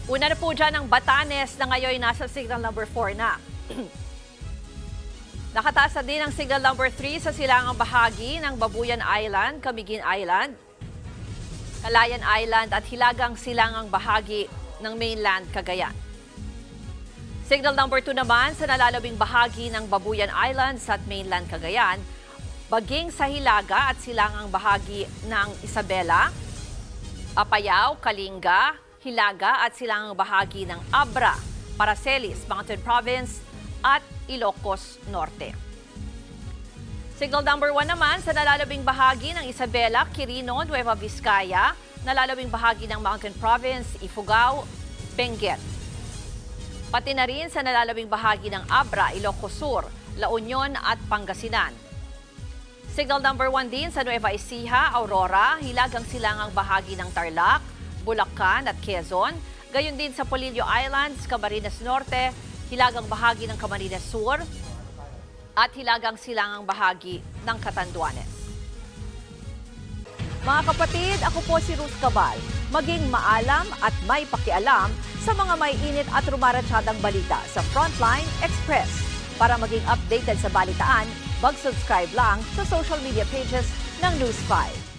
Una na po dyan ang Batanes na ngayon nasa signal number 4 na. Nakataas na din ang signal number 3 sa silangang bahagi ng Babuyan Island, Camiguin Island, Calayan Island at hilagang silangang bahagi ng mainland Cagayan. Signal number 2 naman sa nalalabing bahagi ng Babuyan Islands at mainland Cagayan, baging sa hilaga at silangang bahagi ng Isabela, Apayao, Kalinga, Hilaga at silangang bahagi ng Abra, Paracelis, Mountain Province at Ilocos Norte. Signal number 1 naman sa nalalabing bahagi ng Isabela, Quirino, Nueva Vizcaya, nalalabing bahagi ng Mountain Province, Ifugao, Benguet. Pati na rin sa nalalabing bahagi ng Abra, Ilocos Sur, La Union at Pangasinan. Signal number 1 din sa Nueva Ecija, Aurora, hilagang silangang bahagi ng Tarlac, Bulacan at Quezon. Gayon din sa Polillo Islands, Camarines Norte, hilagang bahagi ng Camarines Sur at hilagang silangang bahagi ng Catanduanes. Mga kapatid, ako po si Ruth Cabal. Maging maalam at may pakialam sa mga may init at rumaratsyadang balita sa Frontline Express. Para maging updated sa balitaan, mag-subscribe lang sa social media pages ng News 5.